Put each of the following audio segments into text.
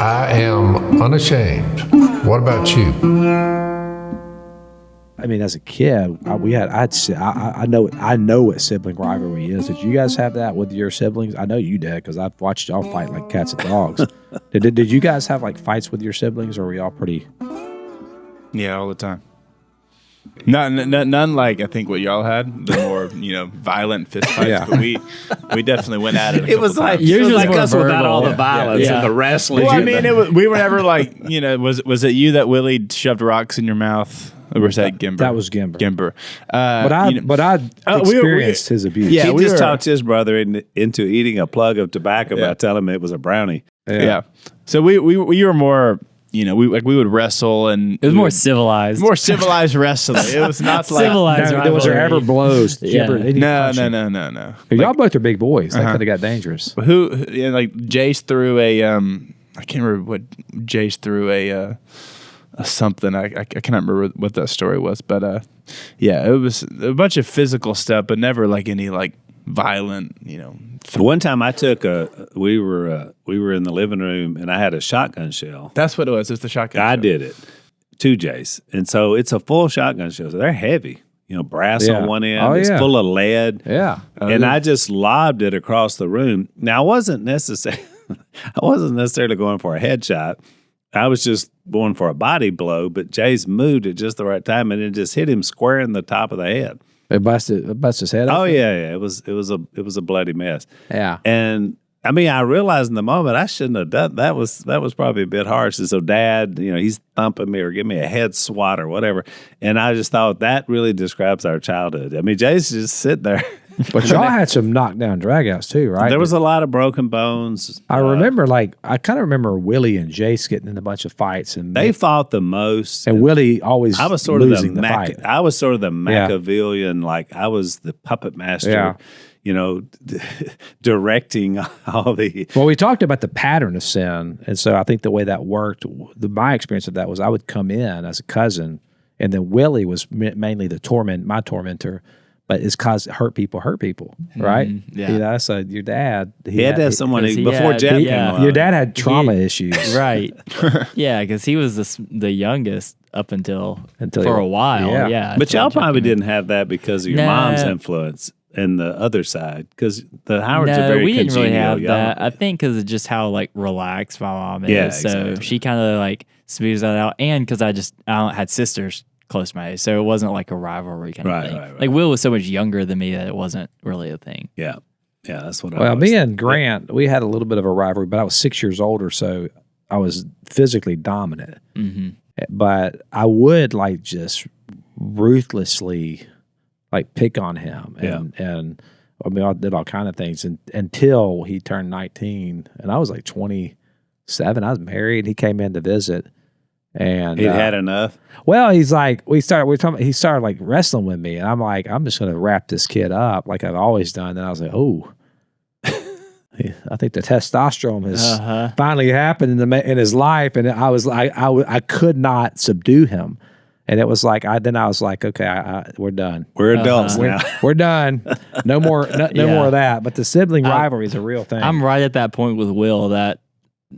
I am unashamed. What about you? I mean, as a kid, I know what sibling rivalry is. Did you guys have that with your siblings? I know you did because I've watched y'all fight like cats and dogs. Did you guys have like fights with your siblings, or were y'all pretty? Yeah, all the time. None like I think what y'all had, the more violent fist fights. Yeah. But we definitely went at it. It was like us without all the violence and the wrestling. Well, I mean, we were never like Was it you that Willie shoved rocks in your mouth? Or was that Gimber? That was Gimber. Gimber. But I experienced his abuse. Yeah, he just talked his brother into eating a plug of tobacco by telling him it was a brownie. Yeah. So we were more. We would wrestle, and it was more civilized. More civilized wrestling. It was not like civilized. Was there ever blows? Yeah. No. Y'all both are big boys. That could have got dangerous. Who Jase threw a I can't remember what Jase threw a something. I cannot remember what that story was, but it was a bunch of physical stuff, but never like any like violent. One time I took we were in the living room and I had a shotgun shell. That's what it was. It's the shotgun shell. I did it to Jase. And so it's a full shotgun shell. So they're heavy. Brass on one end. It's full of lead. Yeah. And I just lobbed it across the room. Now, I wasn't necessarily going for a headshot. I was just going for a body blow, but Jase moved at just the right time and it just hit him square in the top of the head. It busted his head up? Oh yeah. It was a bloody mess. Yeah. And I mean, I realized in the moment I shouldn't have done that. That was probably a bit harsh. And so Dad, he's thumping me or giving me a head swat or whatever. And I just thought that really describes our childhood. I mean, Jase just sit there. But y'all had some knockdown dragouts too, right? There was a lot of broken bones. I remember, I kind of remember Willie and Jase getting in a bunch of fights, and they fought the most. And Willie always I was sort of losing the fight. I was sort of the Machiavellian, like I was the puppet master. Directing all the. Well, we talked about the pattern of sin, and so I think the way that worked, my experience of that was I would come in as a cousin, and then Willie was mainly my tormentor. But it's cause hurt people, right? Yeah. So your dad, he had to have someone before Jeff came on. Your dad had trauma issues, right? Yeah, because he was the youngest up until for a while. Yeah. But y'all probably didn't have that because of your mom's influence and the other side, because the Howards are very we didn't really have young. that. I think because of just how relaxed my mom is. Yeah, so exactly. she kind of smooths that out, and because I had sisters close to my age, so it wasn't like a rivalry kind of thing. Right. Like Will was so much younger than me that it wasn't really a thing. Yeah, that's what. Well, me and Grant, we had a little bit of a rivalry, but I was 6 years older, so I was physically dominant. Mm-hmm. But I would just ruthlessly pick on him, and I mean I did all kind of things until he turned 19, and I was 27. I was married, and he came in to visit. And he'd had enough. Well, he started wrestling with me, and I'm like, I'm just going to wrap this kid up like I've always done. And I was like, oh, I think the testosterone has finally happened in his life, and I was I could not subdue him, and it was then I was like, okay, we're done. We're adults now. We're done. No more, no more of that. But the sibling rivalry is a real thing. I'm right at that point with Will that.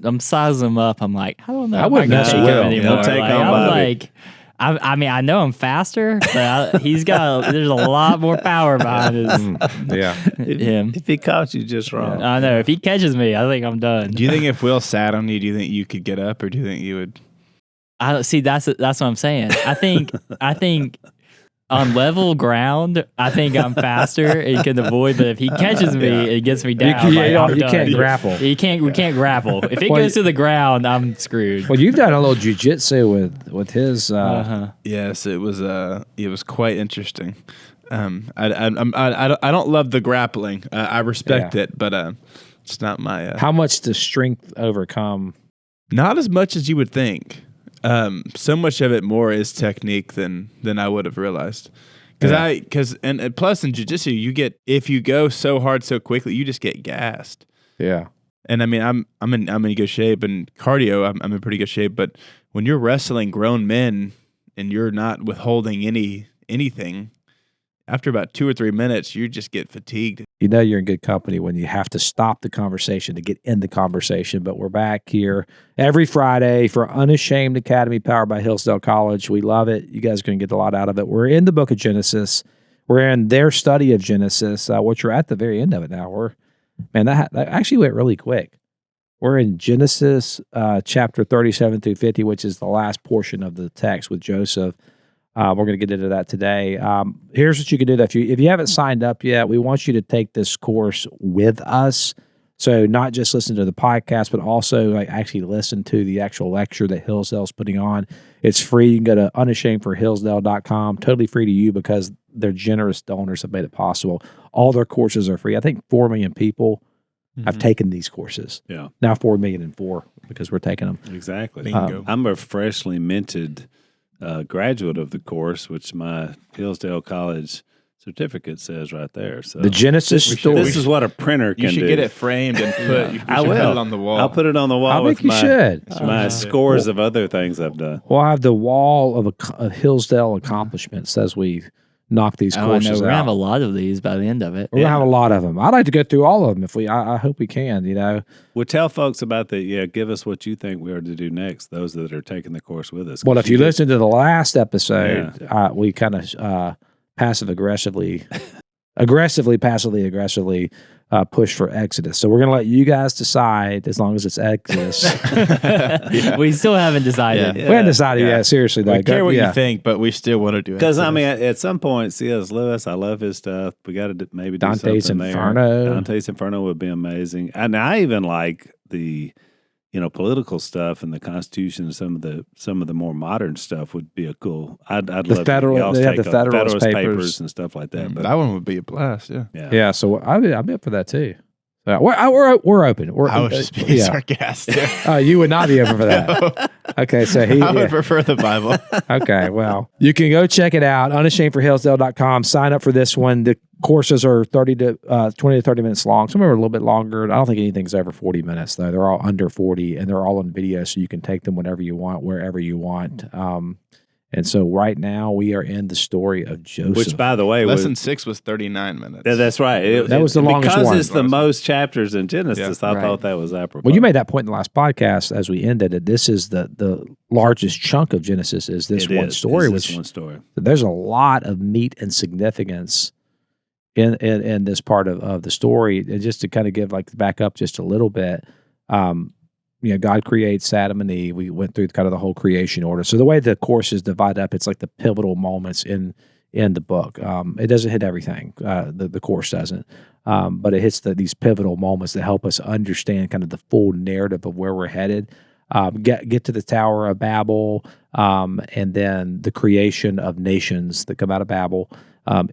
I'm sizing him up. I'm like, I don't know. I wouldn't mess with Will anymore. Take on Bobby. I mean, I know I'm faster, but there's a lot more power behind him. If he caught you just wrong. I know. If he catches me, I think I'm done. Do you think if Will sat on you, do you think you could get up, or do you think you would? I see. That's what I'm saying. I think on level ground, I think I'm faster and can avoid. But if he catches me, it gets me down. You can't grapple. We can't grapple. If it goes to the ground, I'm screwed. Well, you've done a little jujitsu with his. Yes, it was quite interesting. I don't love the grappling. I respect it, but it's not my. How much does strength overcome? Not as much as you would think. So much of it more is technique than I would have realized. Because plus in jiu-jitsu, if you go so hard so quickly, you just get gassed. Yeah. And I mean, I'm in good shape, and cardio, I'm in pretty good shape. But when you're wrestling grown men and you're not withholding anything, after about 2 or 3 minutes, you just get fatigued. You know you're in good company when you have to stop the conversation to get in the conversation. But we're back here every Friday for Unashamed Academy, powered by Hillsdale College. We love it. You guys are going to get a lot out of it. We're in the book of Genesis. We're in their study of Genesis, which we're at the very end of it now. That actually went really quick. We're in Genesis chapter 37 through 50, which is the last portion of the text with Joseph. We're going to get into that today. Here's what you can do. If you haven't signed up yet, we want you to take this course with us. So not just listen to the podcast, but also actually listen to the actual lecture that Hillsdale's putting on. It's free. You can go to unashamedforhillsdale.com. Totally free to you because their generous donors have made it possible. All their courses are free. I think 4 million people have taken these courses. Yeah. Now 4,000,004 because we're taking them. Exactly. Bingo. I'm a freshly minted graduate of the course, which my Hillsdale College certificate says right there. So The Genesis story. This is what a printer can do. You should get it framed and I will. put it on the wall. I'll put it on the wall I with think you should. my scores of other things I've done. We'll have the wall of Hillsdale accomplishments as we knock these Oh, I know. courses We're going to have a out. lot of these by the end of it. We're gonna have a lot of them. I'd like to go through all of them if we. I hope we can. Well, tell folks about the, give us what you think we are to do next, those that are taking the course with us. Well, if you listen to the last episode, we kind of passively aggressively push for Exodus. So we're going to let you guys decide as long as it's Exodus. We still haven't decided. We haven't decided yet. Seriously, though. We care what you think, but we still want to do it. Because, I mean, at some point, C.S. Lewis, I love his stuff. We got to maybe do Dante's something Inferno. there. Dante's Inferno would be amazing. And I even like the, political stuff and the Constitution and some of the more modern stuff would be a cool. I'd love they have the Federalist Papers and stuff like that. But that one would be a blast, yeah. Yeah, so I'll be up for that too. We're open. I was just being sarcastic. You would not be open for that. Okay, so I would prefer the Bible. Okay, well, you can go check it out, unashamedforhillsdale.com. Sign up for this one. The courses are 20 to 30 minutes long. Some are a little bit longer. I don't think anything's over 40 minutes, though. They're all under 40, and they're all on video, so you can take them whenever you want, wherever you want. And so right now we are in the story of Joseph. Which, by the way, Lesson 6 was 39 minutes. That's right. That was the longest one. Because it's the most chapters in Genesis, I Right. thought that was apropos. Well, you made that point in the last podcast as we ended it. This is the largest chunk of Genesis is this one story. This one story. There's a lot of meat and significance in this part of the story. And just to kind of give back up just a little bit, God creates Adam and Eve. We went through kind of the whole creation order. So the way the course is divided up, it's like the pivotal moments in the book. It doesn't hit everything. The course doesn't. But it hits these pivotal moments that help us understand kind of the full narrative of where we're headed. Get to the Tower of Babel, and then the creation of nations that come out of Babel.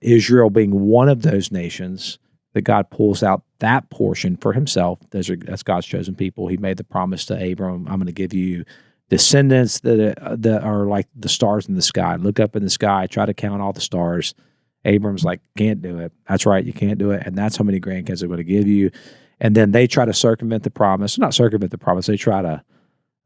Israel being one of those nations that God pulls out that portion for himself. That's God's chosen people. He made the promise to Abram, I'm going to give you descendants that are like the stars in the sky. Look up in the sky, try to count all the stars. Abram's like, can't do it. That's right, you can't do it. And that's how many grandkids I'm going to give you. And then they try to circumvent the promise. Not circumvent the promise. They try to,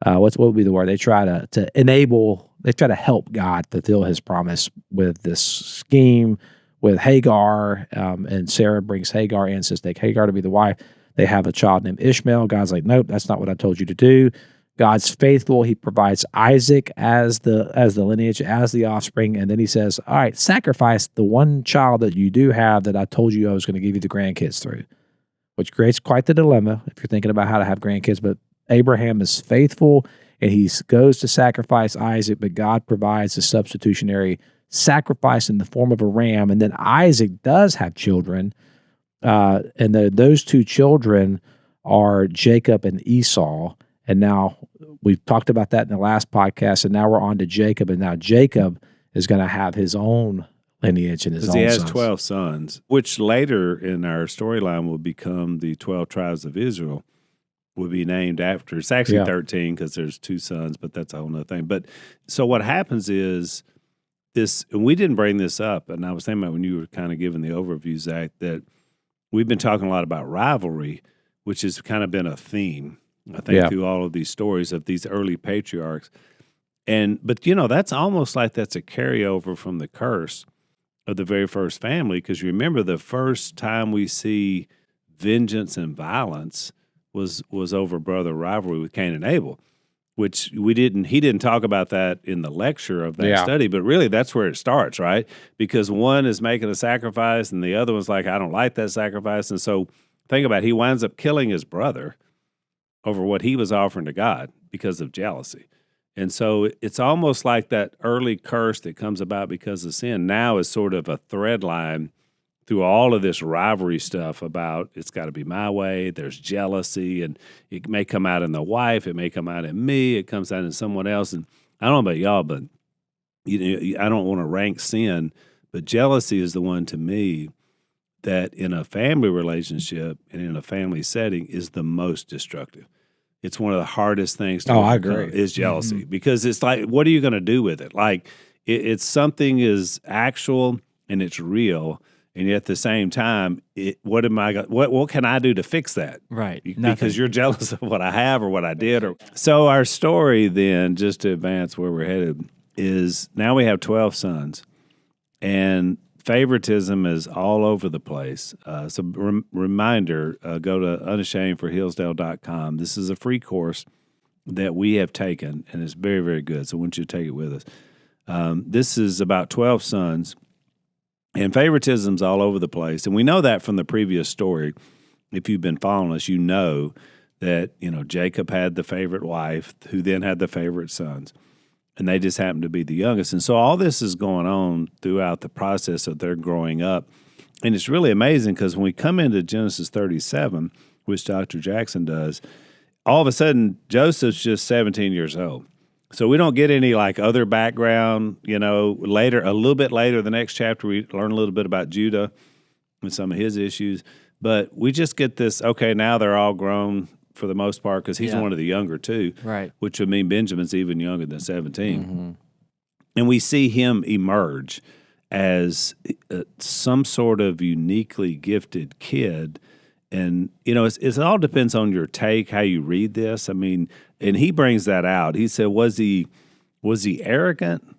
what would be the word? They try to enable, they try to help God fulfill his promise with this scheme with Hagar, and Sarah brings Hagar in, says, take Hagar to be the wife. They have a child named Ishmael. God's like, nope, that's not what I told you to do. God's faithful. He provides Isaac as the lineage, as the offspring. And then he says, all right, sacrifice the one child that you do have that I told you I was going to give you the grandkids through, which creates quite the dilemma if you're thinking about how to have grandkids. But Abraham is faithful, and he goes to sacrifice Isaac, but God provides a substitutionary sacrifice in the form of a ram. And then Isaac does have children, and those two children are Jacob and Esau. And now we've talked about that in the last podcast, and now we're on to Jacob. And now Jacob is going to have his own lineage and his own sons. He has sons. 12 sons, which later in our storyline will become the 12 tribes of Israel. Will be named after. It's actually 13 because there's 2 sons, but that's a whole other thing. But so what happens is this, and we didn't bring this up, and I was thinking about when you were kind of giving the overview, Zach, that we've been talking a lot about rivalry, which has kind of been a theme, I think, through all of these stories of these early patriarchs. But that's almost like that's a carryover from the curse of the very first family, because you remember the first time we see vengeance and violence was over brother rivalry with Cain and Abel, which he didn't talk about that in the lecture of that study, but really that's where it starts, right? Because one is making a sacrifice and the other one's like, I don't like that sacrifice. And so think about it, he winds up killing his brother over what he was offering to God because of jealousy. And so it's almost like that early curse that comes about because of sin now is sort of a thread line through all of this rivalry stuff about it's got to be my way, there's jealousy, and it may come out in the wife, it may come out in me, it comes out in someone else. And I don't know about y'all, but I don't want to rank sin, but jealousy is the one to me that in a family relationship and in a family setting is the most destructive. It's one of the hardest things to I overcome agree. is jealousy because it's like, what are you going to do with it? Like it's something is actual and it's real. And yet at the same time, what can I do to fix that? Right. Because you're jealous of what I have or what I did. So our story then, just to advance where we're headed, is now we have 12 sons. And favoritism is all over the place. So reminder, go to unashamedforhillsdale.com. This is a free course that we have taken, and it's very, very good. So I want you to take it with us. This is about 12 sons. And favoritism's all over the place. And we know that from the previous story. If you've been following us, you know that, Jacob had the favorite wife who then had the favorite sons. And they just happened to be the youngest. And so all this is going on throughout the process of their growing up. And it's really amazing because when we come into Genesis 37, which Dr. Jackson does, all of a sudden Joseph's just 17 years old. So we don't get any other background, later, a little bit later, the next chapter, we learn a little bit about Judah and some of his issues. But we just get this, okay, now they're all grown for the most part because he's one of the younger too, right? Which would mean Benjamin's even younger than 17. Mm-hmm. And we see him emerge as some sort of uniquely gifted kid. And, it all depends on your take, how you read this. I mean, and he brings that out. He said, was he arrogant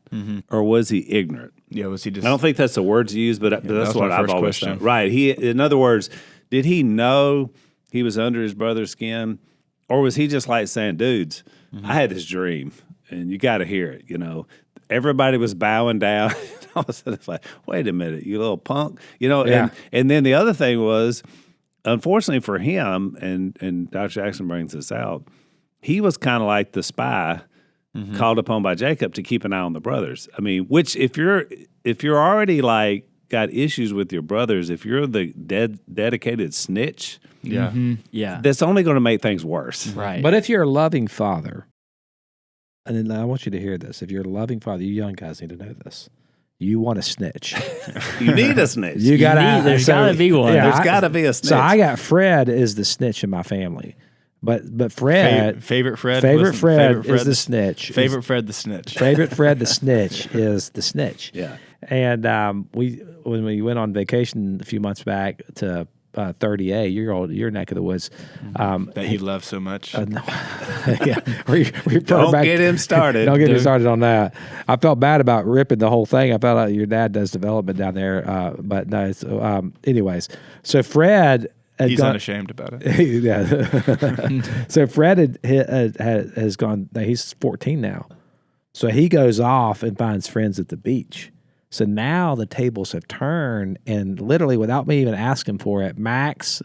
or was he ignorant? Yeah, was he just... I don't think that's the word to use, but that's what I've always thought. Right. In other words, did he know he was under his brother's skin? Or was he just like saying, dudes, I had this dream and you got to hear it, Everybody was bowing down. All of a sudden it's like, wait a minute, you little punk. And then the other thing was, unfortunately for him, and Dr. Jackson brings this out, he was kind of like the spy called upon by Jacob to keep an eye on the brothers. I mean, which if you're already got issues with your brothers, if you're the dedicated snitch, that's only going to make things worse. Right. But if you're a loving father, and then I want you to hear this, if you're a loving father, you young guys need to know this. You want a snitch. You need a snitch. There's got to be one. Yeah, There's got to be a snitch. So I got Fred is the snitch in my family. But Fred... Favorite Fred is the snitch. Favorite Fred the snitch. Favorite Fred the snitch is the snitch. Yeah. And when we went on vacation a few months back to 30A, your neck of the woods. That you love so much. No. Yeah. Don't get him started. Don't get me started on that. I felt bad about ripping the whole thing. I felt like your dad does development down there. But no, it's, anyways. So Fred... He's unashamed about it. Yeah. So Fred has gone, he's 14 now. So he goes off and finds friends at the beach. So now the tables have turned, and literally without me even asking for it, Max,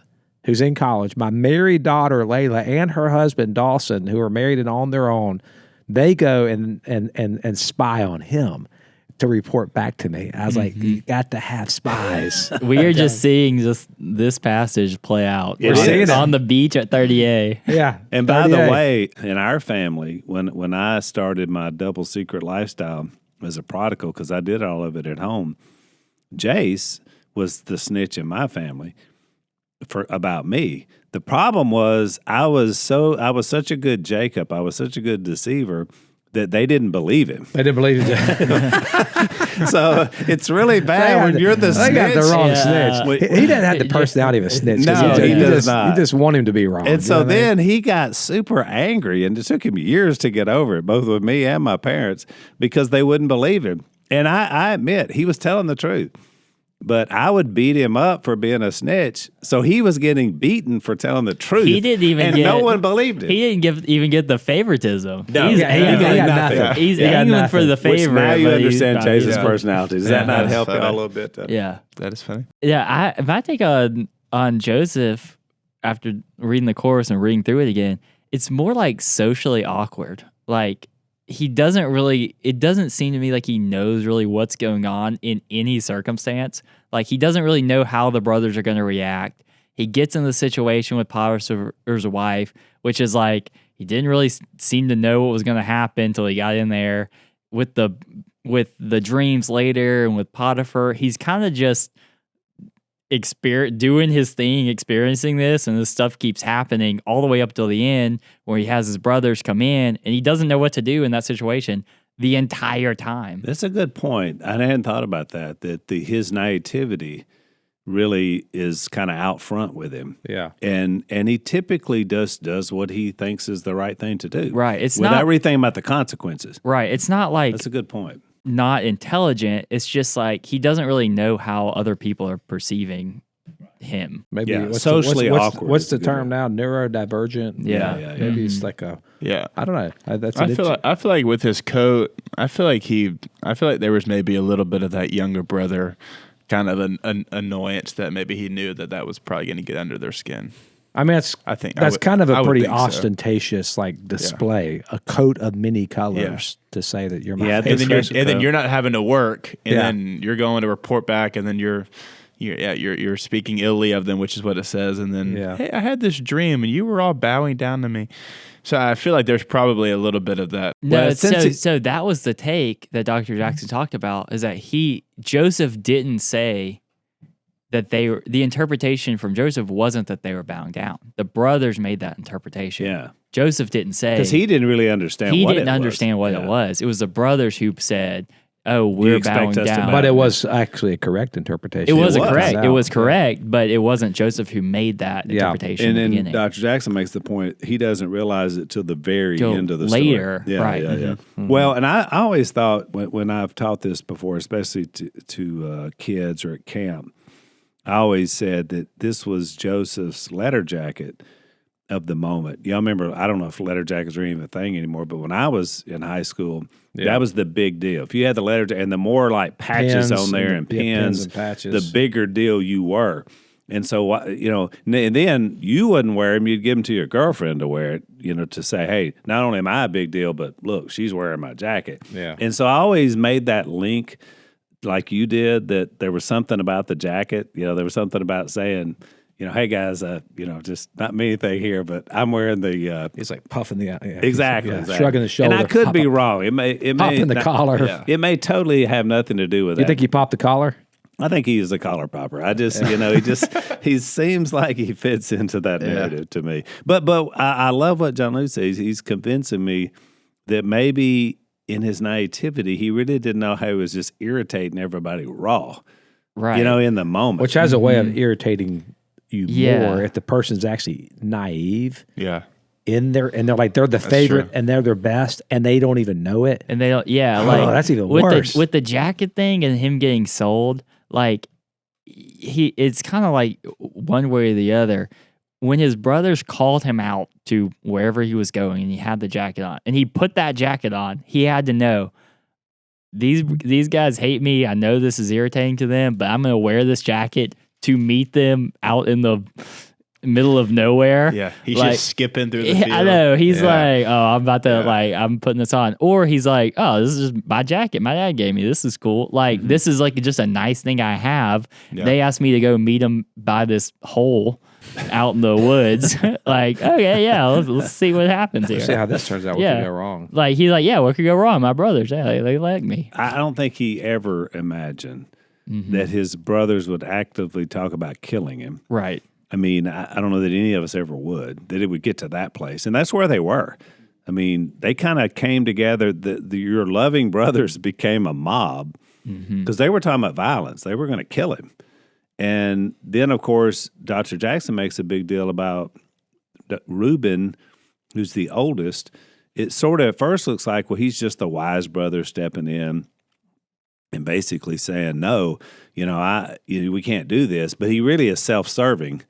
who's in college, my married daughter Layla, and her husband Dawson, who are married and on their own, they go and spy on him to report back to me. I was like, you got to have spies. We are just seeing this passage play out. We're seeing it on the beach at 30A. Yeah. And by the way, in our family, when I started my double secret lifestyle as a prodigal, because I did all of it at home, Jase was the snitch in my family about me. The problem was I was such a good Jacob, I was such a good deceiver that they didn't believe him. They didn't believe it. So it's really bad when you're the snitch. They got the wrong snitch. He doesn't have the personality of a snitch. No, he does not. You just want him to be wrong. And so then he got super angry, and it took him years to get over it, both with me and my parents, because they wouldn't believe him. And I admit, he was telling the truth. but I would beat him up for being a snitch. So he was getting beaten for telling the truth. He didn't even and get. no one believed him. He didn't even get the favoritism. No, he's he got nothing. He's angling for the Which favorite. now you but he's understand not Jase's getting it. personality. Does that not help you funny. all a little bit? Yeah, That is funny. yeah. My take on Joseph after reading the chorus and reading through it again, it's more like socially awkward. Like he doesn't really. It doesn't seem to me like he knows really what's going on in any circumstance. Like he doesn't really know how the brothers are going to react. He gets in the situation with Potiphar's wife, which is like he didn't really seem to know what was going to happen until he got in there with the dreams later and with Potiphar. He's kind of just doing his thing, experiencing this, and this stuff keeps happening all the way up till the end where he has his brothers come in and he doesn't know what to do in that situation the entire time. That's a good point. I hadn't thought about that. That his naivety really is kind of out front with him. Yeah. And he typically does what he thinks is the right thing to do. Right. It's without not everything about the consequences. right. It's not like That's a good point. not intelligent. It's just like he doesn't really know how other people are perceiving him. Maybe Yeah, what's socially awkward What's is the a good term word. now? Neurodivergent. Yeah. Maybe it's like a. Yeah. I don't know. That's I feel like with his coat, I feel like there was maybe a little bit of that younger brother kind of an annoyance that maybe he knew that was probably going to get under their skin. I mean, that's kind of a pretty ostentatious like display, a coat of many colors to say that you're my Yeah, favorite. And then you're not having to work, and Yeah. then you're going to report back, and then you're speaking illy of them, which is what it says. And then, hey, I had this dream, and you were all bowing down to me. So I feel like there's probably a little bit of that. No, Well, so that was the take that Dr. Jackson talked about, is that Joseph didn't say that the interpretation from Joseph wasn't that they were bowing down. The brothers made that interpretation. Yeah. Joseph didn't say. Because he didn't really understand He what didn't it was. understand what it was. It was the brothers who said, oh, we're expect bowing us to down. bow? But it was actually a correct interpretation. It was was. correct. Out. It was correct, but it wasn't Joseph who made that interpretation And in the then beginning. Dr. Jackson makes the point he doesn't realize it till the very Till end of the later, story. Yeah, right. yeah, yeah. Well, and I always thought when I've taught this before, especially to kids or at camp, I always said that this was Joseph's letter jacket of the moment. Y'all remember, I don't know if letter jackets are even a thing anymore, but when I was in high school, that was the big deal. If you had the letter jacket, and the more like patches Pins on there and- and yeah, pins, pins and patches. the bigger deal you were. And so, and then you wouldn't wear them. You'd give them to your girlfriend to wear it, to say, hey, not only am I a big deal, but look, she's wearing my jacket. Yeah. And so I always made that link like you did, that there was something about the jacket. There was something about saying, hey guys, just not me anything here, but I'm wearing the He's like puffing the exactly, shrugging the shoulder. And I could pop be up- wrong. It may Popping the not- collar. yeah. It may totally have nothing to do with You that. think he popped the collar? I think he's a collar popper. I just, he seems like he fits into that narrative to me. But I love what John Lou says. He's convincing me that maybe in his naivety, he really didn't know how he was just irritating everybody raw, right. in the moment. Which has a way of irritating you Yeah. more if the person's actually naive Yeah. in there, and they're the favorite true. and they're their best, and they don't even know it. And they don't, that's even with worse. with the jacket thing and him getting sold, like it's kind of like one way or the other. When his brothers called him out to wherever he was going and he had the jacket on and he put that jacket on, he had to know these guys hate me. I know this is irritating to them, but I'm going to wear this jacket to meet them out in the middle of nowhere. Yeah. He's Like, just skipping through the field. I know. He's Yeah. like, oh, I'm about to I'm putting this on. Or he's like, oh, this is just my jacket. My dad gave me. This is cool. Like, this is like just a nice thing I have. Yeah. They asked me to go meet him by this hole out in the woods. Like, okay, yeah, let's see what happens See here. how this turns out. What Yeah. could go wrong? Like, he's like, yeah, what could go wrong? My brothers, yeah, they like me. I don't think he ever imagined that his brothers would actively talk about killing him. Right. I mean, I don't know that any of us ever would, that it would get to that place. And that's where they were. I mean, they kind of came together. Your loving brothers became a mob because they were talking about violence. They were going to kill him. And then, of course, Dr. Jackson makes a big deal about Reuben, who's the oldest. It sort of at first looks like, well, he's just the wise brother stepping in. and basically saying, no, we can't do this. But he really is self-serving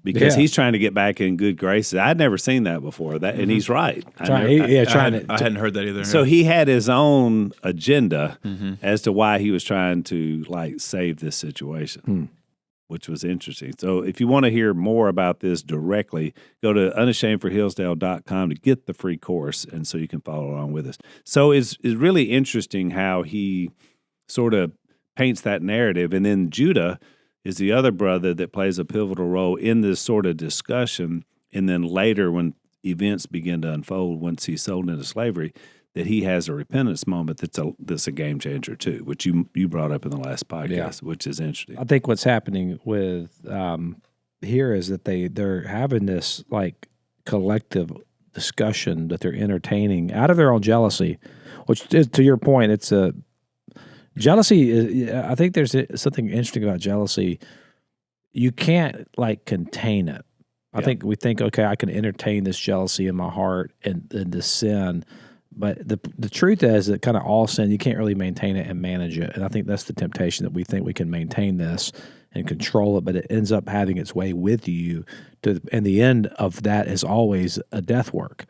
because he's trying to get back in good graces. I'd never seen that before, and he's right. I hadn't heard that either. So he had his own agenda as to why he was trying to save this situation, which was interesting. So if you want to hear more about this directly, go to unashamedforhillsdale.com to get the free course, and so you can follow along with us. So it's really interesting how he sort of paints that narrative, and then Judah is the other brother that plays a pivotal role in this sort of discussion. And then later, when events begin to unfold, once he's sold into slavery, that he has a repentance moment that's a game changer too, which you brought up in the last podcast, which is interesting. I think what's happening with here is that they're having this collective discussion that they're entertaining out of their own jealousy, which is, to your point, it's a jealousy. I think there's something interesting about jealousy. You can't contain it. I think we think, okay, I can entertain this jealousy in my heart and this sin, but the truth is that kind of all sin, you can't really maintain it and manage it. And I think that's the temptation, that we think we can maintain this and control it, but it ends up having its way with you. And the end of that is always a death work.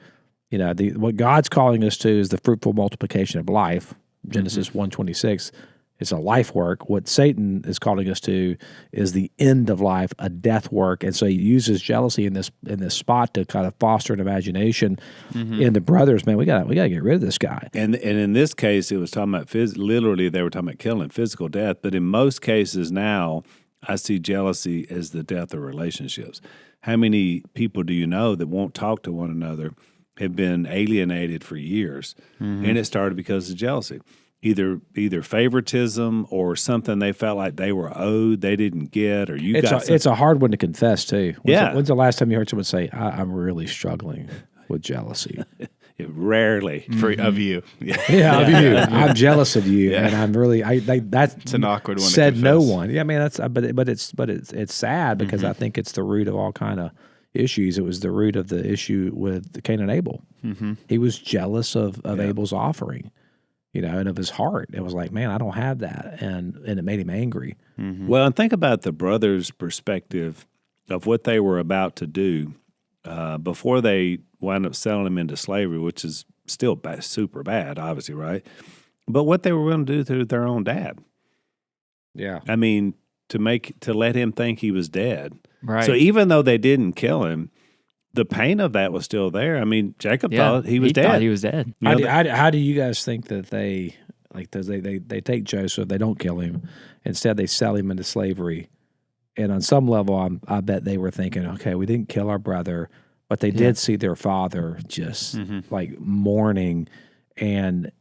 What God's calling us to is the fruitful multiplication of life. Genesis 1:26, it's a life work. What Satan is calling us to is the end of life, a death work. And so he uses jealousy in this spot to kind of foster an imagination in the brothers. Man, we got to get rid of this guy. And in this case, it was talking about literally they were talking about killing, physical death. But in most cases now, I see jealousy as the death of relationships. How many people do you know that won't talk to one another, have been alienated for years, and it started because of jealousy, either favoritism or something they felt like they were owed, they didn't get, or it's a hard one to confess too. When's the last time you heard someone say, "I'm really struggling with jealousy"? Rarely of you, of you. I'm jealous of you, and I'm really. That's an awkward one. Said to no one. Yeah, I mean that's. But it's sad because I think it's the root of all kind of issues. It was the root of the issue with Cain and Abel. He was jealous of Abel's offering, and of his heart. It was like, man, I don't have that, and it made him angry. Well, and think about the brothers' perspective of what they were about to do before they wound up selling him into slavery, which is still super bad, obviously, right? But what they were willing to do to their own dad. Yeah, I mean, to let him think he was dead. Right. So even though they didn't kill him, the pain of that was still there. I mean, Jacob thought he was dead. Thought he was dead. How do you guys think that they take Joseph, they don't kill him, instead they sell him into slavery, and on some level, I bet they were thinking, okay, we didn't kill our brother, but they did see their father just mourning, and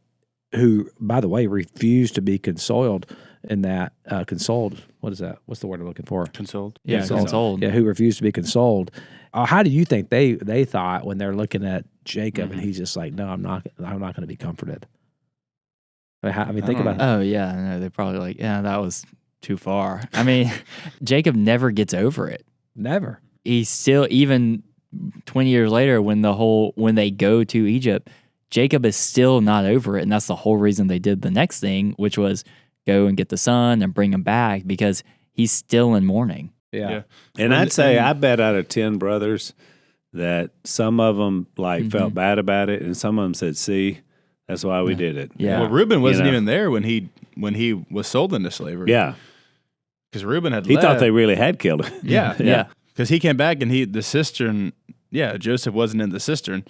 who, by the way, refused to be consoled. In that consoled, what is that? What's the word I'm looking for? Consoled. Yeah, consoled. Yeah, who refused to be consoled. How do you think they thought when they're looking at Jacob and he's just like, no, I'm not going to be comforted. I mean, think about it. Oh yeah, no, they're probably like, yeah, that was too far. I mean, Jacob never gets over it. Never. He's still, even 20 years later, when they go to Egypt, Jacob is still not over it, and that's the whole reason they did the next thing, which was go and get the son and bring him back, because he's still in mourning. Yeah. And I'd say, I bet out of 10 brothers that some of them felt bad about it, and some of them said, see, that's why we did it. Yeah. Well, Reuben wasn't even there when he was sold into slavery. Yeah. Because Reuben had He left. thought they really had killed him. Yeah. Yeah. Because he came back and the cistern, Joseph wasn't in the cistern.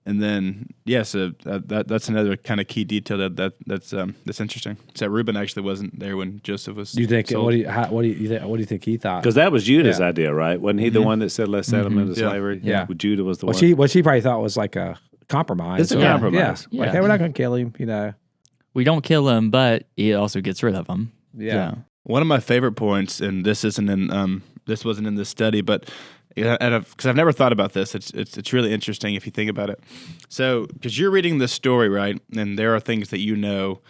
And then, so that's another kind of key detail that's interesting. It's that Reuben actually wasn't there when Joseph was. Do you think? sold. What do you think he thought? Because that was Judah's idea, right? Wasn't he the one that said, let's sell him into slavery? Yeah. Judah was the one. What she probably thought was like a compromise. It's a compromise. Yeah. Like, hey, we're not going to kill him, We don't kill him, but he also gets rid of him. Yeah. One of my favorite points, and this wasn't in this study, but because I've never thought about this, it's really interesting if you think about it. So, because you're reading this story, right, and there are things that you know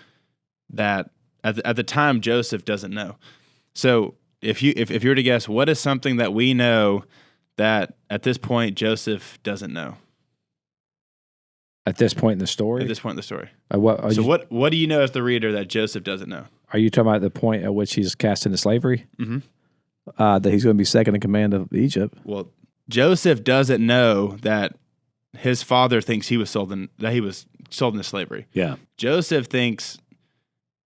that at the time Joseph doesn't know. So, if you were to guess, what is something that we know that at this point Joseph doesn't know? At this point in the story? At this point in the story. What do you know as the reader that Joseph doesn't know? Are you talking about the point at which he's cast into slavery? Mm-hmm. That he's going to be second in command of Egypt. Well, Joseph doesn't know that his father thinks he was sold into slavery. Yeah. Joseph thinks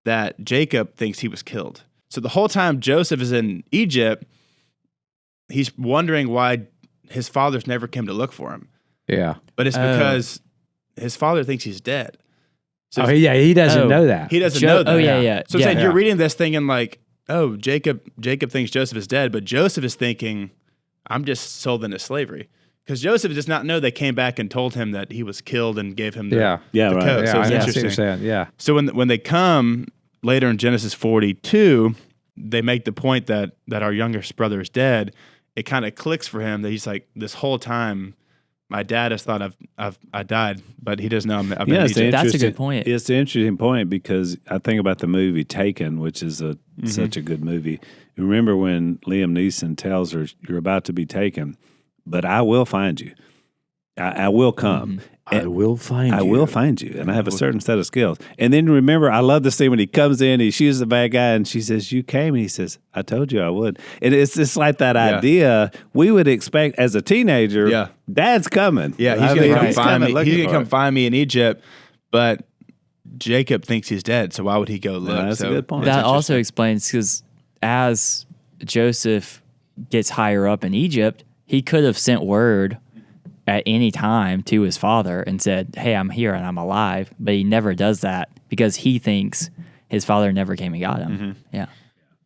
that Jacob thinks he was killed. So the whole time Joseph is in Egypt, he's wondering why his father's never came to look for him. Yeah. But it's because his father thinks he's dead. So he doesn't know that. He doesn't know that. Oh, yeah. So I'm saying you're reading this thing and like, oh, Jacob thinks Joseph is dead, but Joseph is thinking, I'm just sold into slavery. Because Joseph does not know they came back and told him that he was killed and gave him the right. code. So it's I interesting. see what you're saying. Yeah. So when they come later in Genesis 42, they make the point that our youngest brother is dead. It kind of clicks for him that he's like, this whole time, my dad has thought I died, but he doesn't know I've been in Egypt. That's a good point. It's an interesting point because I think about the movie Taken, which is such a good movie. You remember when Liam Neeson tells her, "You're about to be taken, but I will find you. I will come. I will find you. I will find you, and I have a certain set of skills." And then remember, I love the scene when he comes in, he shoots the bad guy, and she says, "You came," and he says, "I told you I would." And it's just like that idea we would expect as a teenager. Yeah. Dad's coming. Yeah, he's going to come find me. He's going to come find me in Egypt, but Jacob thinks he's dead, so why would he go look? That's a good point. That also explains because as Joseph gets higher up in Egypt, he could have sent word at any time to his father and said, "Hey, I'm here and I'm alive," but he never does that because he thinks his father never came and got him. Mm-hmm. Yeah,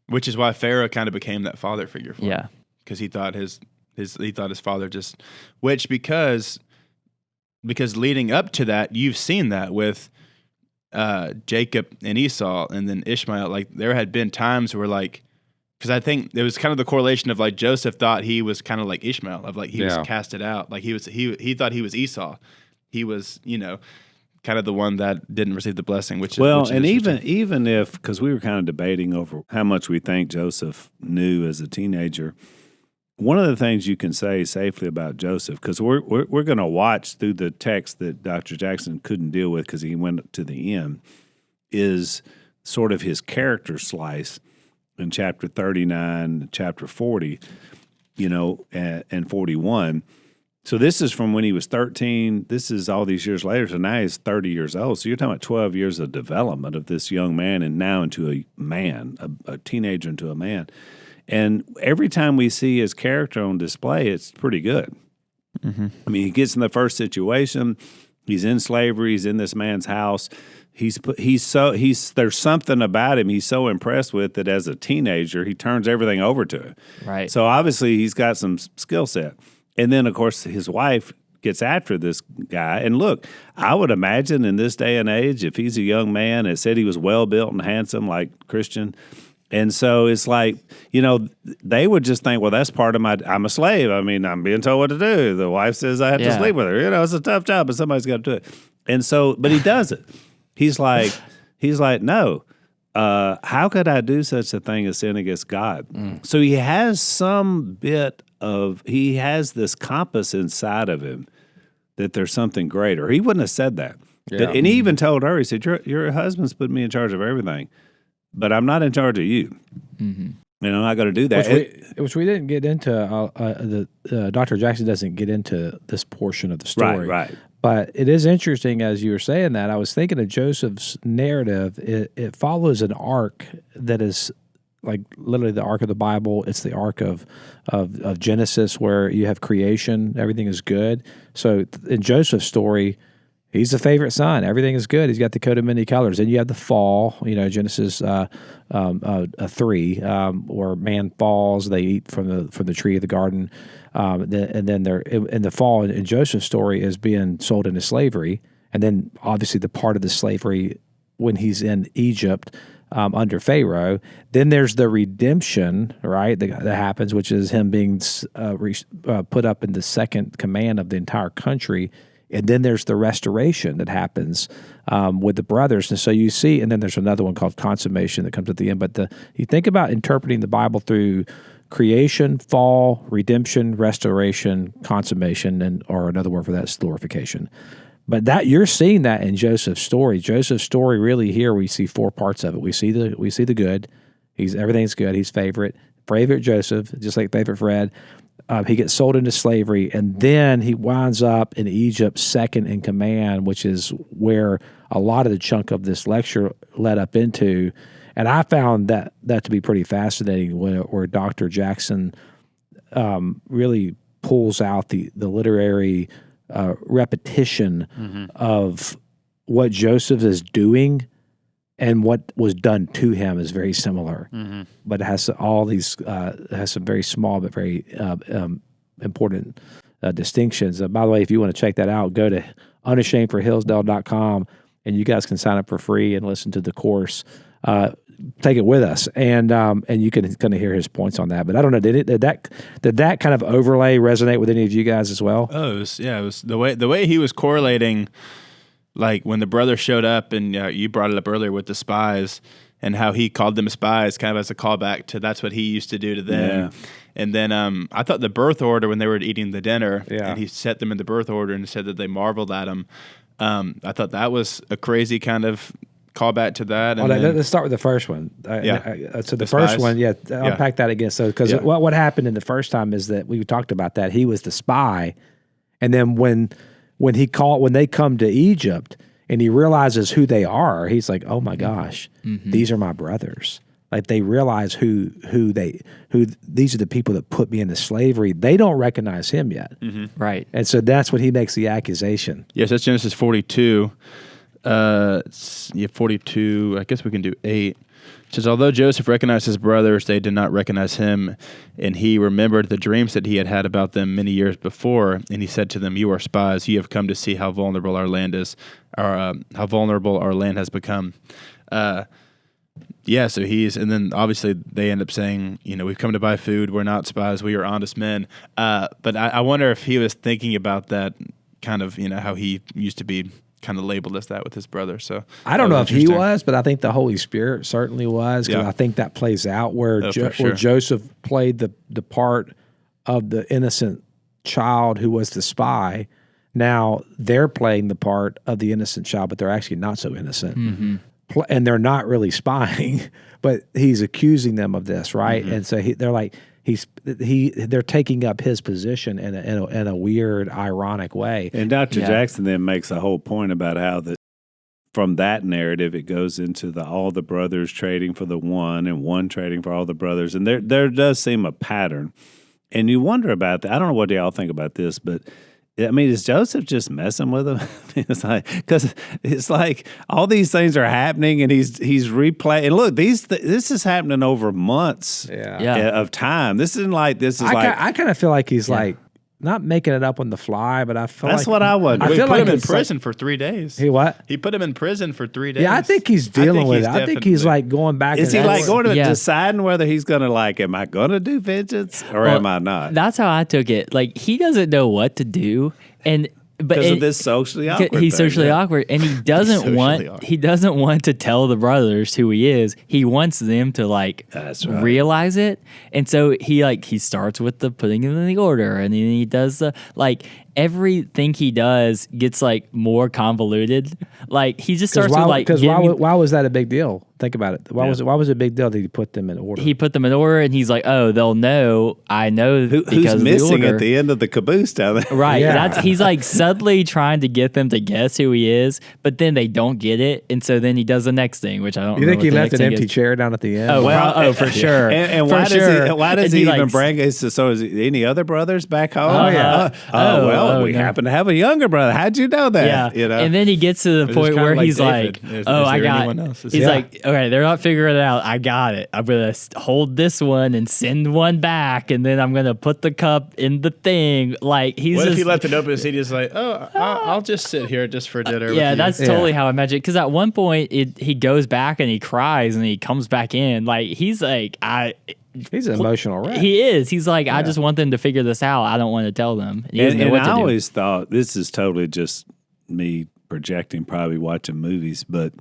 Which is why Pharaoh kind of became that father figure for him. yeah, Because he thought his father just, which because leading up to that, you've seen that with Jacob and Esau and then Ishmael. Like there had been times where like, because I think there was kind of the correlation of like Joseph thought he was kind of like Ishmael, of like he was casted out, like he thought he was Esau, he was kind of the one that didn't receive the blessing. Which is and even if, because we were kind of debating over how much we think Joseph knew as a teenager. One of the things you can say safely about Joseph, because we're going to watch through the text that Dr. Jackson couldn't deal with because he went to the end, is sort of his character slice in chapter 39, chapter 40, and 41. So this is from when he was 13. This is all these years later. So now he's 30 years old. So you're talking about 12 years of development of this young man and now into a man, a teenager into a man. And every time we see his character on display, it's pretty good. Mm-hmm. I mean, he gets in the first situation. He's in slavery. He's in this man's house. There's something about him he's so impressed with that as a teenager, he turns everything over to him. right. So obviously he's got some skill set. And then, of course, his wife gets after this guy. And look, I would imagine in this day and age, if he's a young man that said he was well-built and handsome like Christian, and so it's like, they would just think, well, that's part of I'm a slave. I mean, I'm being told what to do. The wife says I have to sleep with her. It's a tough job, but somebody's got to do it. And so, but he does it. He's like, no. How could I do such a thing as sin against God? So he has he has this compass inside of him that there's something greater. He wouldn't have said that. Yeah. And he even told her, he said, your husband's put me in charge of everything, but I'm not in charge of you. Mm-hmm. And I'm not going to do that. Which we didn't get into. Dr. Jackson doesn't get into this portion of the story. Right. But it is interesting, as you were saying that, I was thinking of Joseph's narrative. It follows an arc that is like literally the arc of the Bible. It's the arc of Genesis where you have creation. Everything is good. So in Joseph's story, he's the favorite son. Everything is good. He's got the coat of many colors. Then you have the fall, Genesis 3, where man falls. They eat from the tree of the garden. And then they're in the fall in Joseph's story is being sold into slavery. And then obviously the part of the slavery when he's in Egypt under Pharaoh. Then there's the redemption, right, that happens, which is him being put up in the second command of the entire country. And then there's the restoration that happens with the brothers. And so you see, and then there's another one called consummation that comes at the end. But you think about interpreting the Bible through creation, fall, redemption, restoration, consummation, or another word for that is glorification. But that you're seeing that in Joseph's story. Joseph's story really here we see 4 parts of it. We see the good. Everything's good. He's favorite Joseph, just like favorite Fred. He gets sold into slavery, and then he winds up in Egypt, second in command, which is where a lot of the chunk of this lecture led up into. And I found that to be pretty fascinating, where Dr. Jackson really pulls out the literary repetition of what Joseph is doing and what was done to him is very similar, but it has all these has some very small but very important distinctions. By the way, if you want to check that out, go to unashamedforhillsdale.com and you guys can sign up for free and listen to the course. Take it with us, and you can kind of hear his points on that. But I don't know, did that kind of overlay resonate with any of you guys as well? Oh, it was the way he was correlating, like when the brother showed up, and you brought it up earlier with the spies, and how he called them spies, kind of as a callback to that's what he used to do to them. Yeah. And then I thought the birth order when they were eating the dinner, and he set them in the birth order and said that they marveled at him. I thought that was a crazy kind of call back to that. And let's start with the first one. So the first spies? one, unpack that again. So because what happened in the first time is that we talked about that he was the spy, and then when they come to Egypt and he realizes who they are, he's like, oh my gosh, these are my brothers. Like they realize who these are the people that put me into slavery. They don't recognize him yet, right? And so that's when he makes the accusation. Yes, that's Genesis 42. 42, I guess we can do 8. It says, although Joseph recognized his brothers, they did not recognize him, and he remembered the dreams that he had about them many years before, and he said to them, you are spies, you have come to see how vulnerable our land is, how vulnerable our land has become. So and then obviously they end up saying, we've come to buy food, we're not spies, we are honest men. But I wonder if he was thinking about that kind of, how he used to be kind of labeled as that with his brother. So I don't know if he was, but I think the Holy Spirit certainly was, because I think that plays out where Joseph played the part of the innocent child who was the spy. Now they're playing the part of the innocent child, but they're actually not so innocent. And they're not really spying, but he's accusing them of this, right? And so they're like, they're taking up his position in a weird, ironic way. And Dr. Jackson then makes a whole point about how from that narrative it goes into all the brothers trading for the one and one trading for all the brothers, and there does seem a pattern. And you wonder about that. I don't know what y'all think about this, but I mean, is Joseph just messing with him? Because it's like all these things are happening, and he's replaying. And look, this is happening over months of time. This isn't like this is I kind of feel like he's like not making it up on the fly, but I feel that's like what I would. He put him in prison for 3 days. He what? He put him in prison for 3 days. Yeah, I think he's dealing with it. I think he's like going back. Is he like going to deciding whether he's going to am I going to do vengeance or am I not? That's how I took it. Like he doesn't know what to do, because of this socially awkward. He's socially awkward, and he doesn't want to tell the brothers who he is. He wants them to realize it, and so he starts with the putting them in the order, and then he does the everything he does gets more convoluted. Like he just starts why was that a big deal? Think about it. Why was it a big deal that he put them in order? He put them in order, and he's like, "Oh, they'll know. I know who's because missing of the order. At the end of the caboose down there." Right. Yeah. He's subtly trying to get them to guess who he is, but then they don't get it, and so then he does the next thing, which I don't. You think he left an empty chair down at the end? Oh, for sure. And why does he even bring it? So is any other brothers back home? Oh yeah. We happen to have a younger brother. How'd you know that? Yeah. And then he gets to the point where he's like, I got it. He's like, okay, they're not figuring it out. I got it. I'm going to hold this one and send one back, and then I'm going to put the cup in the thing. What if he left it open and he's like, I'll just sit here just for dinner. Yeah, that's totally how I imagine it. Because at one point, he goes back and he cries and he comes back in. He's like, he's an emotional wreck. He is. He's like, I just want them to figure this out. I don't want to tell them. And I always thought, this is totally just me projecting, probably watching movies, but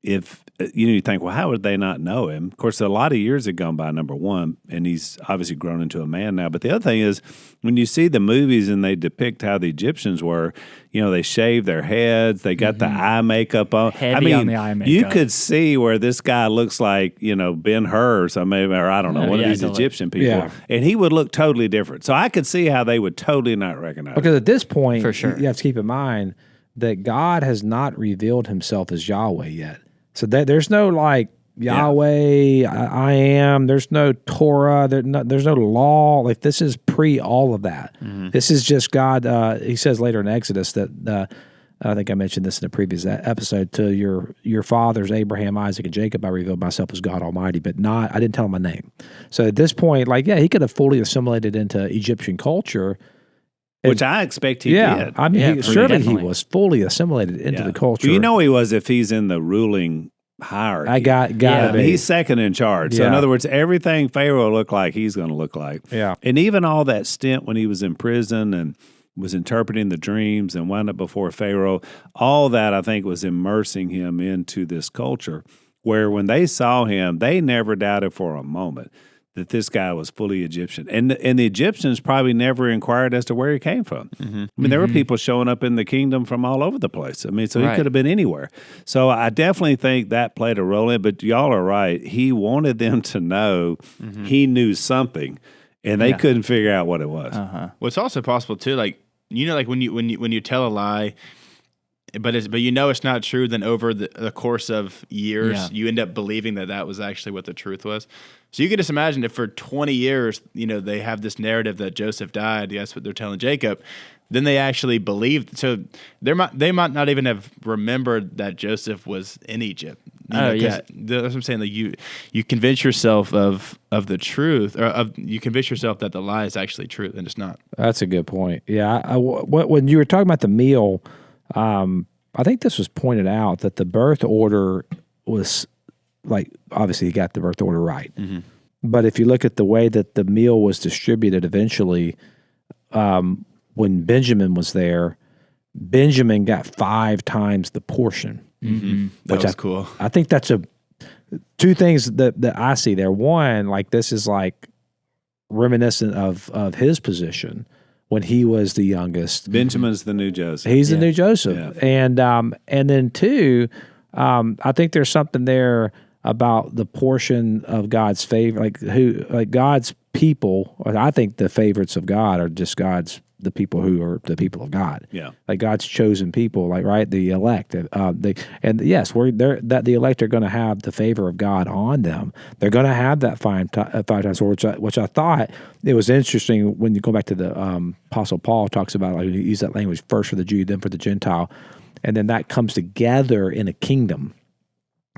if you think, well, how would they not know him? Of course, a lot of years had gone by, number one, and he's obviously grown into a man now. But the other thing is, when you see the movies and they depict how the Egyptians were, they shave their heads, they got the eye makeup on. Heavy on the eye makeup. You could see where this guy looks like, Ben-Hur or something, or I don't know, one of these Egyptian people. Yeah. And he would look totally different. So I could see how they would totally not recognize him. Because at this point, For sure. you have to keep in mind that God has not revealed himself as Yahweh yet. So there's no like Yahweh, I am. There's no Torah. There's no law. Like this is pre all of that. This is just God. He says later in Exodus that I think I mentioned this in a previous episode. To your fathers Abraham, Isaac, and Jacob, I revealed myself as God Almighty, but I didn't tell him my name. So at this point, he could have fully assimilated into Egyptian culture. Which I expect he did. I mean, surely he definitely. was fully assimilated into the culture. Well, he was if he's in the ruling hierarchy. I got be. He's second in charge. So in Yeah. other words, everything Pharaoh looked like, he's going to look like. Yeah. And even all that stint when he was in prison and was interpreting the dreams and wound up before Pharaoh, all that I think was immersing him into this culture where when they saw him, they never doubted for a moment that this guy was fully Egyptian. And the Egyptians probably never inquired as to where he came from. I mean, there were people showing up in the kingdom from all over the place. I mean, so he Right. could have been anywhere. So I definitely think that played a role in it, but y'all are right. He wanted them to know he knew something, and they couldn't figure out what it was. Well, it's also possible too, like when you tell a lie, but it's not true. Then over the course of years, you end up believing that was actually what the truth was. So you can just imagine if for 20 years, they have this narrative that Joseph died. That's what they're telling Jacob. Then they actually believed. So they might not even have remembered that Joseph was in Egypt. That's what I'm saying. Like you convince yourself of the truth, or you convince yourself that the lie is actually true, and it's not. That's a good point. Yeah. When you were talking about the meal, I think this was pointed out that the birth order was obviously he got the birth order right. But if you look at the way that the meal was distributed eventually, when Benjamin was there, Benjamin got 5 times the portion. That was cool. I think that's two things that I see there. One, this is reminiscent of his position when he was the youngest. Benjamin's the new Joseph. He's the new Joseph. Yeah. And then two, I think there's something there about the portion of God's favor, God's people. Or I think the favorites of God are just the people who are the people of God. Yeah. God's chosen people, right? The elect. And yes, that the elect are going to have the favor of God on them. They're going to have that 5 times, which I thought it was interesting when you go back to the Apostle Paul talks about, he used that language, first for the Jew, then for the Gentile. And then that comes together in a kingdom.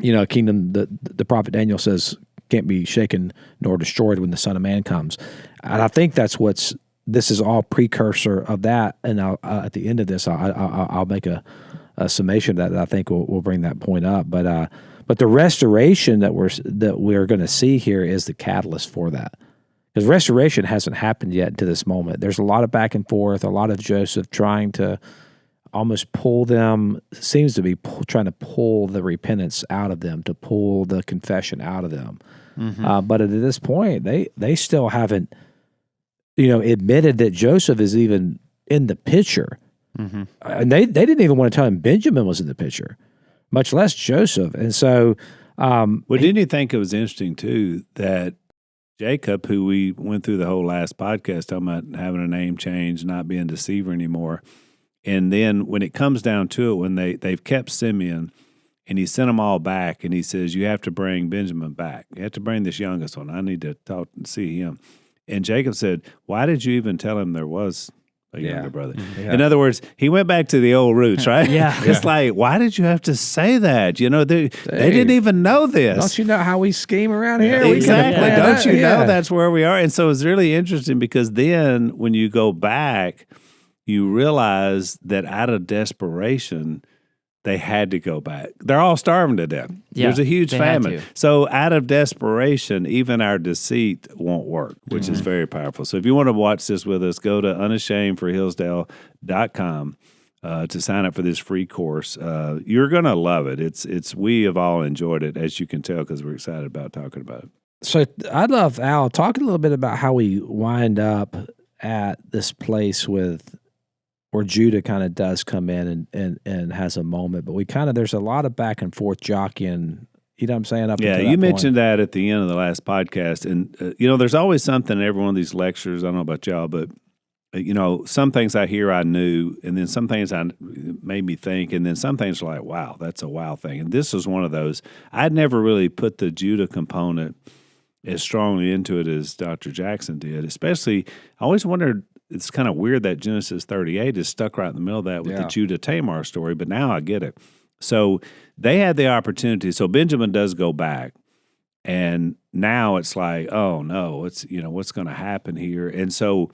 A kingdom that the prophet Daniel says can't be shaken nor destroyed when the Son of Man comes. And I think this is all precursor of that. And at the end of this, I'll make a summation that I think will bring that point up. But the restoration that we're going to see here is the catalyst for that. Because restoration hasn't happened yet to this moment. There's a lot of back and forth, a lot of Joseph trying to almost pull them, seems to be trying to pull the repentance out of them, to pull the confession out of them. But at this point, they still haven't, admitted that Joseph is even in the picture. And they didn't even want to tell him Benjamin was in the picture, much less Joseph. And so... didn't you think it was interesting, too, that Jacob, who we went through the whole last podcast talking about having a name change, not being a deceiver anymore, and then when it comes down to it, when they've kept Simeon, and he sent them all back, and he says, you have to bring Benjamin back. You have to bring this youngest one. I need to talk and see him. And Jacob said, why did you even tell him there was a younger brother? Yeah. In other words, he went back to the old roots, right? It's like, why did you have to say that? They didn't even know this. Don't you know how we scheme around here? Exactly. We Don't you know Yeah. that's where we are? And so it's really interesting because then when you go back, you realize that out of desperation, they had to go back. They're all starving to death. Yeah, There's a huge they had famine. to. So out of desperation, even our deceit won't work, which is very powerful. So if you want to watch this with us, go to unashamedforhillsdale.com. to sign up for this free course. You're going to love it. We have all enjoyed it, as you can tell, because we're excited about talking about it. So I'd love, Al, talking a little bit about how we wind up at this place where Judah kind of does come in and has a moment, but there's a lot of back and forth jockeying. You know what I'm saying? Up Yeah, you mentioned that at the end of the last podcast. And, there's always something in every one of these lectures. I don't know about y'all, but, some things I hear I knew, and then some things made me think, and then some things are like, wow, that's a wow thing. And this was one of those. I'd never really put the Judah component as strongly into it as Dr. Jackson did, especially, I always wondered, it's kind of weird that Genesis 38 is stuck right in the middle of that with the Judah Tamar story, but now I get it. So they had the opportunity. So Benjamin does go back, and now it's like, oh no, it's what's going to happen here. And so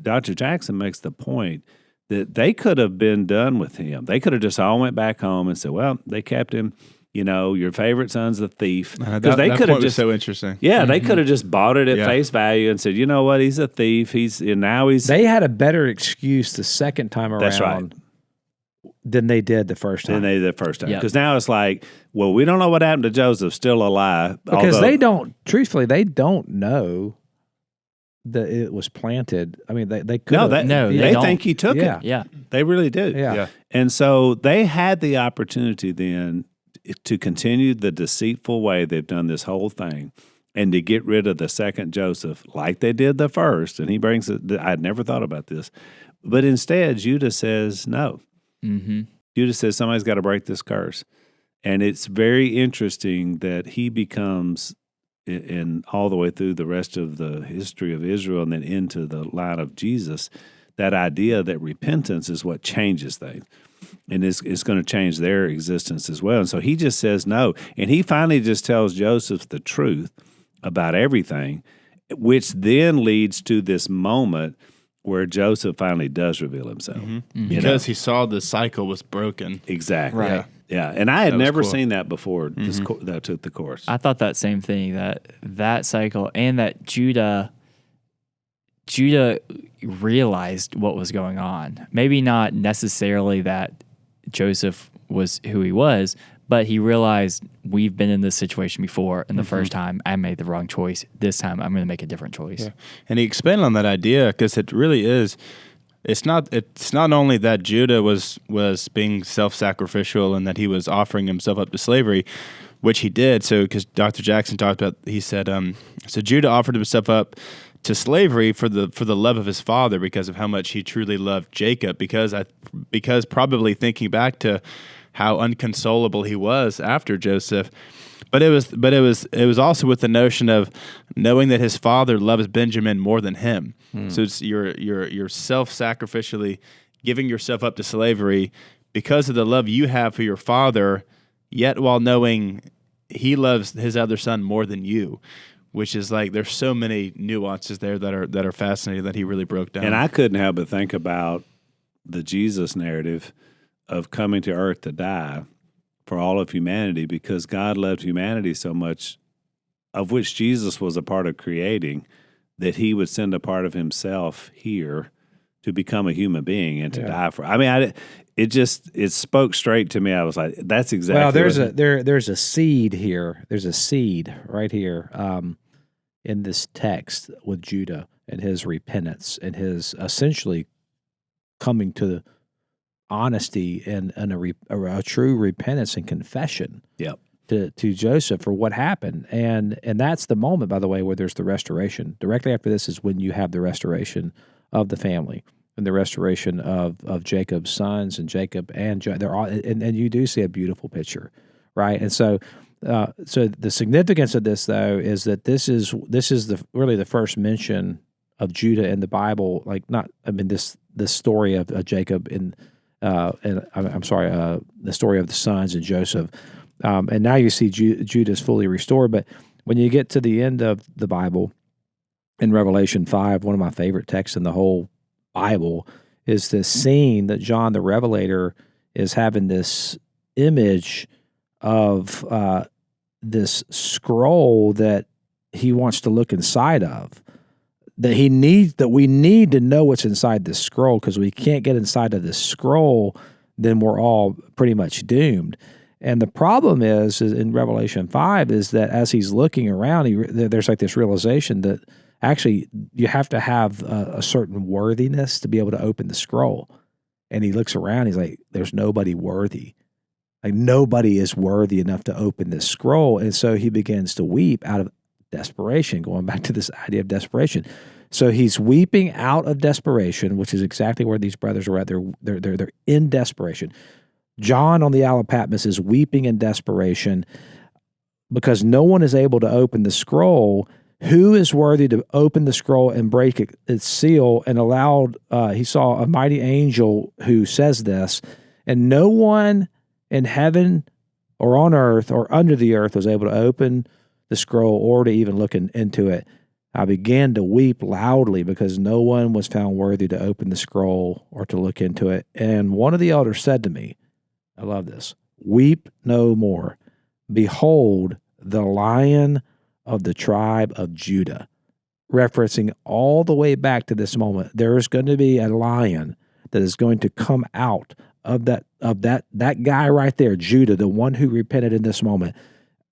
Dr. Jackson makes the point that they could have been done with him. They could have just all went back home and said, well, they kept him. Your favorite son's a thief. Because they could have just so interesting. Yeah, they could have just bought it at face value and said, you know what, he's a thief. They had a better excuse the second time around. That's right. Than they did the first time. Because now it's like, well, we don't know what happened to Joseph, still alive. Because truthfully, they don't know that it was planted. I mean, they could. They think he took it. Yeah. They really do. Yeah. And so they had the opportunity then to continue the deceitful way they've done this whole thing and to get rid of the second Joseph like they did the first. And he brings it, I'd never thought about this. But instead, Judah says no. Mm-hmm. Judah says somebody's got to break this curse. And it's very interesting that he becomes, in all the way through the rest of the history of Israel and then into the line of Jesus, that idea that repentance is what changes things. And it's going to change their existence as well. And so he just says no. And he finally just tells Joseph the truth about everything, which then leads to this moment where Joseph finally does reveal himself. Mm-hmm. Because he saw the cycle was broken. Exactly. Right. Yeah. And I had never seen that before that I took the course. I thought that same thing, that cycle, and that Judah realized what was going on. Maybe not necessarily that Joseph was who he was, but he realized we've been in this situation before, and the first time I made the wrong choice. This time I'm going to make a different choice. Yeah. And he expanded on that idea because it really is. It's not only that Judah was being self-sacrificial and that he was offering himself up to slavery, which he did. So because Dr. Jackson talked about, he said, so Judah offered himself up to slavery for the love of his father, because of how much he truly loved Jacob, because probably thinking back to how unconsolable he was after Joseph, but it was also with the notion of knowing that his father loves Benjamin more than him. So it's you're self-sacrificially giving yourself up to slavery because of the love you have for your father, yet while knowing he loves his other son more than you. Which is like, there's so many nuances there that are fascinating that he really broke down. And I couldn't help but think about the Jesus narrative of coming to earth to die for all of humanity, because God loved humanity so much, of which Jesus was a part of creating, that he would send a part of himself here to become a human being and to die for. I mean, it spoke straight to me. I was like, that's exactly. Well, there's a seed here. There's a seed right here in this text with Judah and his repentance and his essentially coming to the honesty and a true repentance and confession. Yep. To Joseph for what happened. And that's the moment, by the way, where there's the restoration. Directly after this is when you have the restoration of the family and the restoration of Jacob's sons and Jacob and they're all, and you do see a beautiful picture, right? And so the significance of this, though, is that this is really the first mention of Judah in the Bible. This story of Jacob the story of the sons and Joseph. And now you see Judah's fully restored. But when you get to the end of the Bible, in Revelation 5, one of my favorite texts in the whole Bible is this scene that John the Revelator is having this image of this scroll that he wants to look inside of. we need to know what's inside this scroll, because we can't get inside of this scroll, then we're all pretty much doomed. And the problem is in Revelation 5 is that as he's looking around, there's like this realization that actually you have to have a certain worthiness to be able to open the scroll. And he looks around, he's like, there's nobody worthy. Like nobody is worthy enough to open this scroll. And so he begins to weep out of desperation, going back to this idea of desperation. So he's weeping out of desperation, which is exactly where these brothers are at. They're in desperation. John on the Isle of Patmos is weeping in desperation because no one is able to open the scroll. Who is worthy to open the scroll and break its seal? And he saw a mighty angel who says this, and no one in heaven or on earth or under the earth was able to open the scroll or to even look into it. I began to weep loudly because no one was found worthy to open the scroll or to look into it. And one of the elders said to me, I love this, weep no more. Behold, the Lion of the tribe of Judah, referencing all the way back to this moment. There is going to be a lion that is going to come out of that guy right there, Judah, the one who repented in this moment.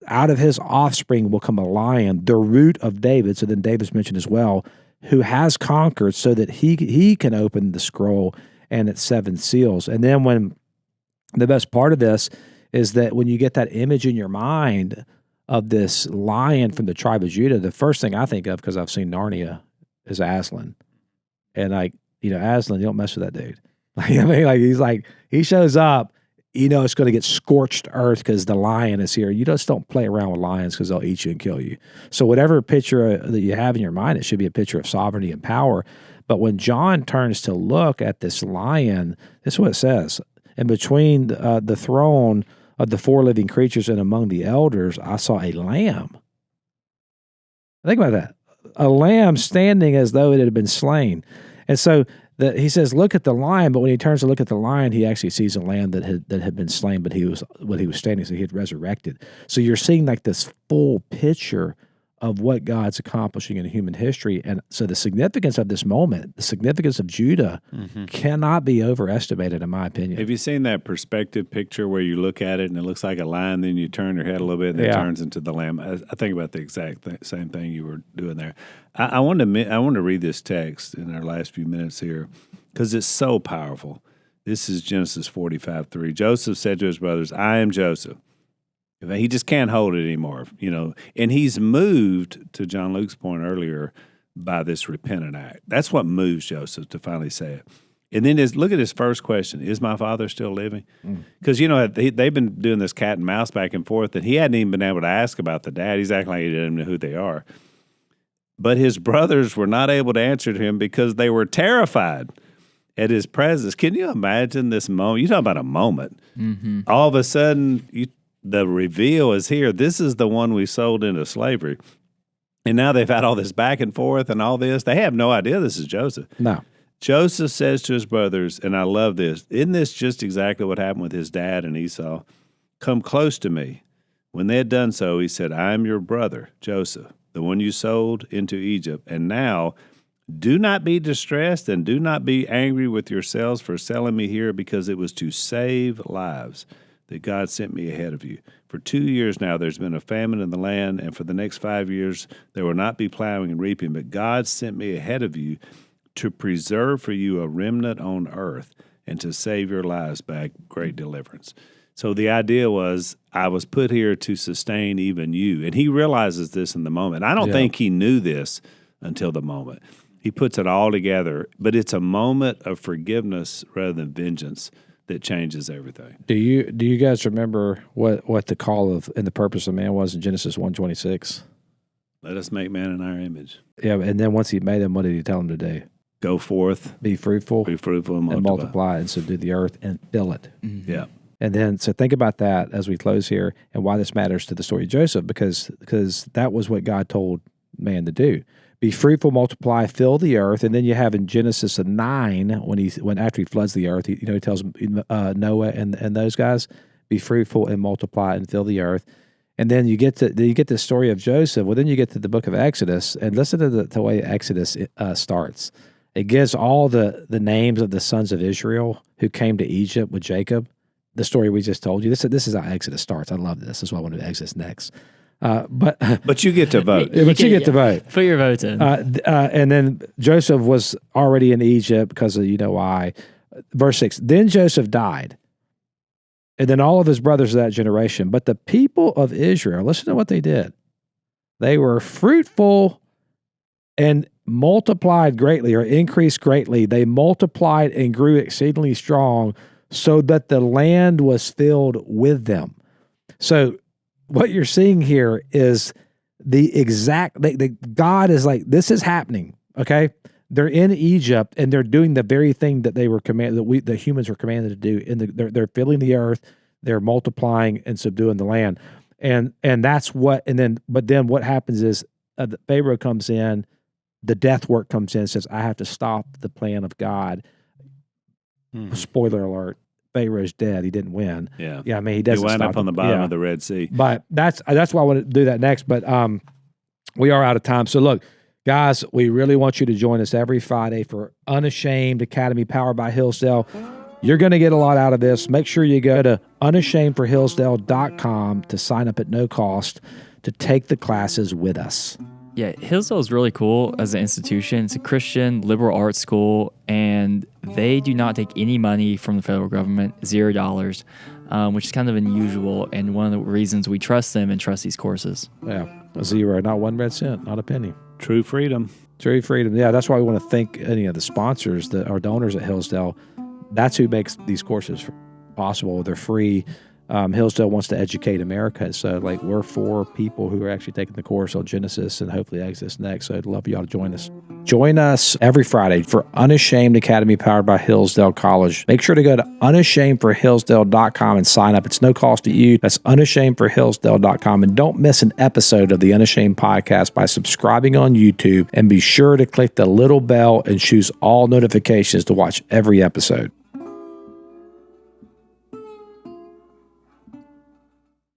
Out of his offspring will come a lion, the root of David. So then David's mentioned as well, who has conquered so that he can open the scroll and its 7 seals. And then when the best part of this is that when you get that image in your mind of this lion from the tribe of Judah, the first thing I think of, because I've seen Narnia, is Aslan. And Aslan, you don't mess with that dude. He shows up, it's going to get scorched earth because the lion is here. You just don't play around with lions because they'll eat you and kill you. So whatever picture that you have in your mind, it should be a picture of sovereignty and power. But when John turns to look at this lion, this is what it says. And between the throne of the 4 living creatures and among the elders, I saw a lamb. Think about that. A lamb standing as though it had been slain. And so he says, look at the lion, but when he turns to look at the lion, he actually sees a lamb that had been slain, but he was standing, so he had resurrected. So you're seeing like this full picture of what God's accomplishing in human history. And so the significance of this moment, the significance of Judah, cannot be overestimated, in my opinion. Have you seen that perspective picture where you look at it and it looks like a lion, then you turn your head a little bit and it turns into the lamb? I think about the exact same thing you were doing there. I want to read this text in our last few minutes here because it's so powerful. This is Genesis 45:3. Joseph said to his brothers, I am Joseph. He just can't hold it anymore, And he's moved, to John Luke's point earlier, by this repentant act. That's what moves Joseph to finally say it. And then look at his first question: is my father still living? Because they've been doing this cat and mouse back and forth, and he hadn't even been able to ask about the dad. He's acting like he didn't know who they are. But his brothers were not able to answer to him because they were terrified at his presence. Can you imagine this moment? You talk about a moment. Mm-hmm. All of a sudden, the reveal is here. This is the one we sold into slavery. And now they've had all this back and forth and all this. They have no idea this is Joseph. No. Joseph says to his brothers, and I love this, isn't this just exactly what happened with his dad and Esau? Come close to me. When they had done so, he said, I am your brother, Joseph, the one you sold into Egypt. And now do not be distressed and do not be angry with yourselves for selling me here, because it was to save lives that God sent me ahead of you. For 2 years now there's been a famine in the land, and for the next 5 years there will not be plowing and reaping, but God sent me ahead of you to preserve for you a remnant on earth and to save your lives by great deliverance. So the idea was, I was put here to sustain even you. And he realizes this in the moment. I don't think he knew this until the moment. He puts it all together, but it's a moment of forgiveness rather than vengeance that changes everything. Do you guys remember what the call of and the purpose of man was in Genesis 1:26? Let us make man in our image. Yeah, and then once he made them, what did he tell them to do? Go forth, be fruitful, and multiply, and subdue the earth and fill it. Mm-hmm. Yeah. And then, so think about that as we close here, and why this matters to the story of Joseph, because that was what God told man to do. Be fruitful, multiply, fill the earth. And then you have in Genesis 9, when after he floods the earth, he tells Noah and those guys, be fruitful and multiply and fill the earth. And then you get the story of Joseph. Well, then you get to the book of Exodus, and listen to the way Exodus starts. It gives all the names of the sons of Israel who came to Egypt with Jacob. The story we just told you. This is how Exodus starts. I love this. This is why I want to do Exodus next. But you get to vote. But you get to vote. Put your votes in. And then Joseph was already in Egypt because of why. Verse 6, then Joseph died, and then all of his brothers of that generation. But the people of Israel, listen to what they did. They were fruitful and multiplied greatly, or increased greatly. They multiplied and grew exceedingly strong, so that the land was filled with them. So what you're seeing here is the exact, God is like, this is happening, okay? They're in Egypt, and they're doing the very thing that they were commanded, the humans were commanded to do. They're filling the earth, they're multiplying and subduing the land. And that's what, but then what happens is Pharaoh comes in, the death work comes in and says, I have to stop the plan of God. Spoiler alert, Pharaoh's dead. He didn't win. Yeah. I mean, he doesn't. He wound stop up on the bottom of the Red Sea. But that's why I want to do that next. But we are out of time. So look, guys, we really want you to join us every Friday for Unashamed Academy, powered by Hillsdale. You're going to get a lot out of this. Make sure you go to unashamedforhillsdale.com to sign up at no cost to take the classes with us. Yeah, Hillsdale is really cool as an institution. It's a Christian liberal arts school, and they do not take any money from the federal government, $0, which is kind of unusual, and one of the reasons we trust them and trust these courses. Yeah, $0, not 1 red cent, not a penny. True freedom. True freedom. Yeah, that's why we want to thank any of the sponsors, our donors at Hillsdale. That's who makes these courses possible. They're free. Hillsdale wants to educate America. So we're 4 people who are actually taking the course on Genesis and hopefully Exodus next. So I'd love y'all to join us. Join us every Friday for Unashamed Academy, powered by Hillsdale College. Make sure to go to unashamedforhillsdale.com and sign up. It's no cost to you. That's unashamedforhillsdale.com. And don't miss an episode of the Unashamed podcast by subscribing on YouTube, and be sure to click the little bell and choose all notifications to watch every episode.